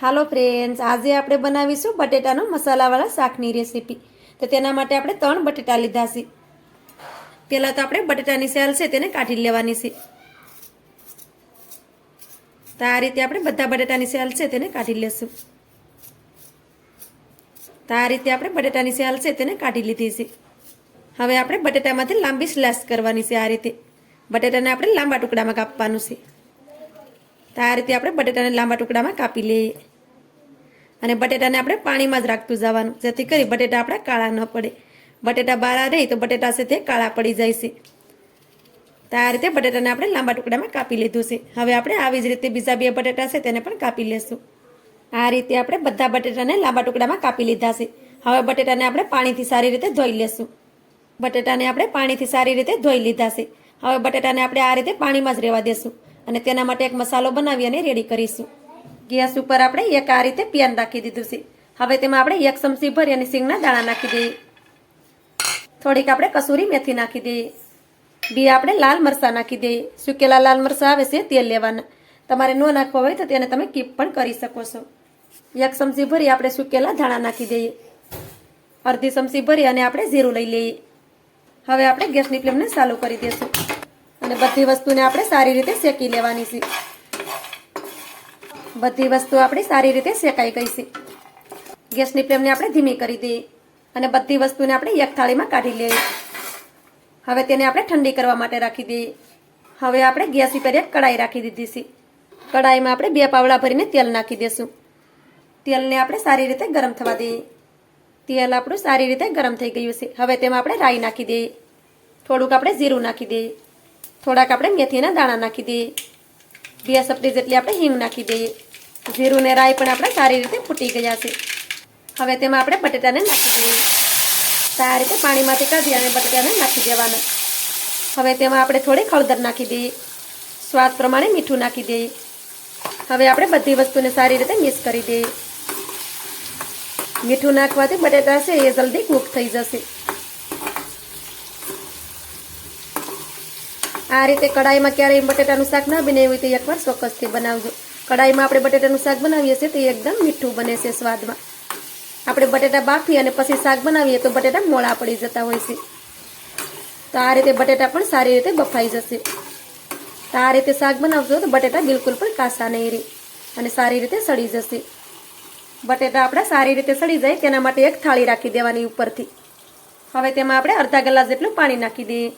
હાલો friends, આજે આપણે બનાવીશું બટેટાનો મસાલાવાળા શાકની રેસીપી। તો તેના માટે આપણે 3 બટેટા લીધા છે। પહેલાં તો આપણે બટેટાની સેલ છે તેને કાઢી લેવાની છે। તો આ રીતે આપણે બધા બટેટાની સેલ છે તેને કાઢી લેશું। તો આ રીતે આપણે બટેટાની સેલ છે તેને કાઢી લીધી છે। હવે આપણે બટેટામાંથી લાંબી સ્લાઇસ કરવાની છે। આ રીતે બટેટાને આપણે લાંબા ટુકડામાં કાપવાનું છે। તો આ રીતે આપણે બટેટાને લાંબા ટુકડામાં કાપી લઈએ અને બટેટાને આપણે પાણીમાં જ રાખતું જવાનું, જેથી કરી બટેટા આપણા કાળા ન પડે। બટેટા બારા રહે તો બટેટા છે તે કાળા પડી જાય છે। તો આ રીતે બટેટાને આપણે લાંબા ટુકડામાં કાપી લીધું છે। હવે આપણે આવી જ રીતે બીજા 2 બટેટા છે તેને પણ કાપી લેશું। આ રીતે આપણે બધા બટેટાને લાંબા ટુકડામાં કાપી લીધા છે। હવે બટેટાને આપણે પાણીથી સારી રીતે ધોઈ લેશું। બટેટાને આપણે પાણીથી સારી રીતે ધોઈ લીધા છે। હવે બટેટાને આપણે આ રીતે પાણીમાં જ રહેવા દેશું અને તેના માટે એક મસાલો બનાવી અને રેડી કરીશું। ગેસ ઉપર આપણે એક આ રીતે પેન રાખી દીધું છે। હવે તેમાં આપણે 1 ચમચી ભરી અને સિંગના દાણા નાખી દઈએ। થોડીક આપણે કસૂરી મેથી નાખી દઈએ। 2 આપણે લાલ મરચાં નાખી દઈએ। સૂકેલા લાલ મરચાં આવે છે તે લેવાના, તમારે ન નાખવા હોય તો તેને તમે કીપ પણ કરી શકો છો। 1 ચમચી ભરી આપણે સૂકેલા ધાણા નાખી દઈએ। અડધી ચમચી ભરી અને આપણે જીરું લઈ લઈએ। હવે આપણે ગેસની ફ્લેમને ચાલુ કરી દઈશું અને બધી વસ્તુને આપણે સારી રીતે શેકી લેવાની છે। બધી વસ્તુ આપણી સારી રીતે શેકાઈ ગઈ છે। ગેસની ફ્લેમને આપણે ધીમી કરી દઈએ અને બધી વસ્તુને આપણે એક થાળીમાં કાઢી લઈએ। હવે તેને આપણે ઠંડી કરવા માટે રાખી દઈએ। હવે આપણે ગેસ ઉપર એક કઢાઈ રાખી દીધી છે। કઢાઈમાં આપણે 2 પાવડા ભરીને તેલ નાખી દઈશું। તેલને આપણે સારી રીતે ગરમ થવા દઈએ। તેલ આપણું સારી રીતે ગરમ થઈ ગયું છે। હવે તેમાં આપણે રાઈ નાખી દઈએ। થોડુંક આપણે જીરું નાખી દઈએ। થોડાક આપણે મેથીના દાણા નાખી દઈએ। 2 ચપટી જેટલી આપણે હિંગ નાખી દઈએ। જીરું ને રાઈ પણ આપણે સારી રીતે ફૂટી ગયા છે। હવે તેમાં આપણે બટેટાને નાખી દઈએ। આ રીતે પાણીમાંથી કાઢી અને બટેટાને નાખી દેવાના। હવે તેમાં આપણે થોડી હળદર નાખી દઈએ। સ્વાદ પ્રમાણે મીઠું નાખી દઈએ। હવે આપણે બધી વસ્તુને સારી રીતે મિક્સ કરી દઈએ। મીઠું નાખવાથી બટેટા છે એ જલ્દી કૂક થઈ જશે। આ રીતે કઢાઈમાં ક્યારેય બટેટાનું શાક ના બનાવ્યું હોય તો એકવાર ચોક્કસથી બનાવજો। કઢાઈમાં આપણે બટેટાનું શાક બનાવીએ છીએ તો એકદમ મીઠું બને છે સ્વાદમાં। આપણે બટેટા બાફી અને પછી શાક બનાવીએ તો બટેટા મોળા પડી જતા હોય છે। તો આ રીતે બટેટા પણ સારી રીતે બફાઈ જશે। તો આ રીતે શાક બનાવશો તો બટેટા બિલકુલ પણ કાચા નહીં રહે અને સારી રીતે સડી જશે। બટેટા આપણા સારી રીતે સડી જાય તેના માટે એક થાળી રાખી દેવાની ઉપરથી। હવે તેમાં આપણે અડધા ગ્લાસ જેટલું પાણી નાખી દઈએ।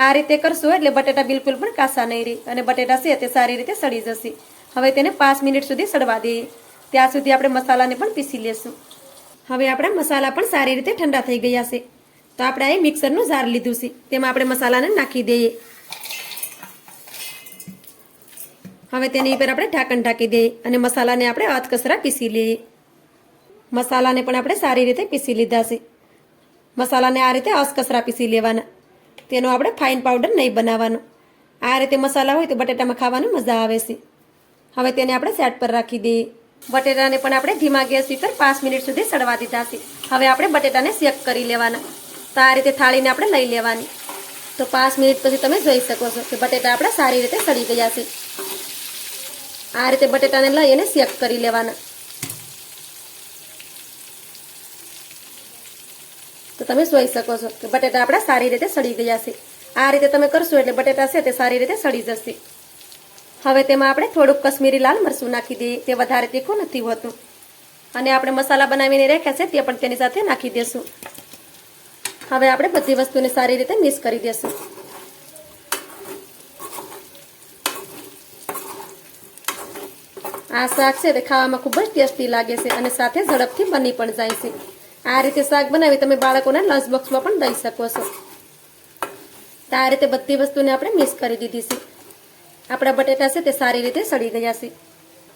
આ રીતે કરશો એટલે બટેટા બિલકુલ પણ કાચા નહીં રહે અને બટેટા છે તે સારી રીતે સડી જશે। હવે તેને 5 મિનિટ સુધી સડવા દઈએ। ત્યાં સુધી આપણે મસાલાને પણ પીસી લેશું। હવે આપણા મસાલા પણ સારી રીતે ઠંડા થઈ ગયા છે। તો આપણે અહીં મિક્સરનું જાર લીધું છે, તેમાં આપણે મસાલાને નાખી દઈએ। હવે તેની ઉપર આપણે ઢાંકણ ઢાંકી દઈએ અને મસાલાને આપણે અધકચરા પીસી લઈએ। મસાલાને પણ આપણે સારી રીતે પીસી લીધા છે। મસાલાને આ રીતે અધકચરા પીસી લેવાના, તેનો આપણે ફાઇન પાવડર નહીં બનાવવાનો। આ રીતે મસાલા હોય તો બટેટામાં ખાવાની મજા આવે છે। હવે તેને આપણે સાઈડ પર રાખી દઈએ। બટેટાને પણ આપણે ધીમા ગેસ ઉપર 5 મિનિટ સુધી સડવા દીધા છે। હવે આપણે બટેટાને શેક કરી લેવાના। તો આ રીતે થાળીને આપણે લઈ લેવાની। તો 5 મિનિટ પછી તમે જોઈ શકો છો કે બટેટા આપણા સારી રીતે સડી ગયા છે। આ રીતે બટેટાને લઈ અને શેક કરી લેવાના। તો તમે જોઈ શકો છો કે બટેટા આપણા સારી રીતે સડી ગયા છે। આ રીતે તમે કરશો એટલે બટેટા છે તે સારી રીતે સડી જશે। હવે તેમાં આપણે થોડુંક કશ્મીરી લાલ મરચું નાખી દઈએ, તે વધારે તીખું નથી હોતું। અને આપણે મસાલા બનાવીને રાખ્યા છે તે પણ તેની સાથે નાખી દેશું। હવે આપણે બધી વસ્તુને સારી રીતે મિક્સ કરી દેશું। આ શાક છે તે ખાવામાં ખૂબ જ ટેસ્ટી લાગે છે અને સાથે ઝડપથી બની પણ જાય છે। આ રીતે શાક બનાવી તમે બાળકોના લંચ બોક્સમાં પણ દઈ શકો છો। તો આ રીતે બધી વસ્તુને આપણે મિક્સ કરી દીધી છે। આપણા બટેટા છે તે સારી રીતે સડી ગયા છે।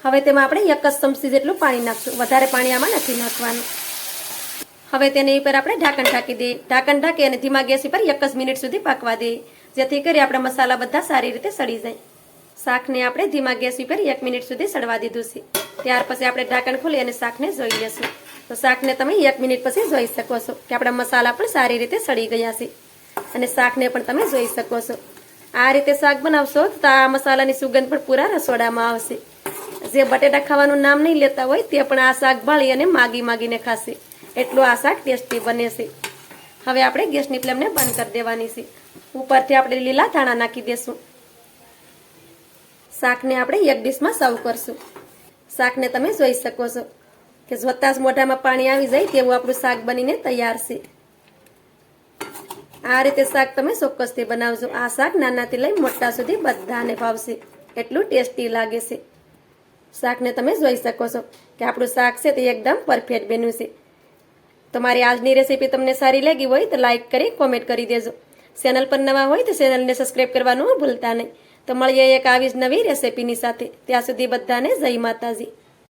હવે તેમાં આપણે 1 જ ચમચી જેટલું પાણી નાખશું, વધારે પાણી આમાં નથી નાખવાનું। હવે તેની ઉપર આપણે ઢાંકણ ઢાંકી દઈએ। ઢાંકણ ઢાંકી અને ધીમા ગેસ ઉપર 1 જ મિનિટ સુધી પાકવા દઈએ, જેથી કરી આપણા મસાલા બધા સારી રીતે સડી જાય। શાકને આપણે ધીમા ગેસ ઉપર 1 મિનિટ સુધી સડવા દીધું છે। ત્યાર પછી આપણે ઢાંકણ ખોલી અને શાકને જોઈ લેશું। તો શાકને તમે 1 મિનિટ પછી જોઈ શકો છો કે આપણા મસાલા પણ સારી રીતે સડી ગયા છે અને શાકને પણ તમે જોઈ શકો છો। આ રીતે શાક બનાવશો તો આ મસાલાની સુગંધ પણ પૂરા રસોડામાં આવશે। જે બટેટા ખાવાનું નામ નહીં લેતા હોય તે પણ આ શાક ભાળી અને માગીને ખાશે, એટલું આ શાક ટેસ્ટી બને છે. હવે આપણે ગેસની ફ્લેમને બંધ કરી દેવાની છે. ઉપરથી આપણે લીલા ધાણા નાખી દેશું. શાકને આપણે એક ડીશમાં સર્વ કરશું. શાકને તમે જોઈ શકો છો કે જોતાં જ મોઢામાં પાણી આવી જાય તેવું આપણું શાક બનીને તૈયાર છે. આ રીતે શાક તમે ચોક્કસથી બનાવજો. આ શાક નાનાથી લઈ મોટા સુધી બધાને ભાવશે, એટલું ટેસ્ટી લાગે છે. શાકને તમે જોઈ શકો છો કે આપણું શાક છે તે એકદમ પરફેક્ટ બન્યું છે. તો મારી આજની રેસીપી તમને સારી લાગી હોય તો લાઈક કરી કોમેન્ટ કરી દેજો. ચેનલ પર નવા હોય તો ચેનલને સબસ્ક્રાઈબ કરવાનું ભૂલતા નહીં. તો મળીએ એક આવી જ નવી રેસીપીની સાથે. ત્યાં સુધી બધાને જય માતાજી.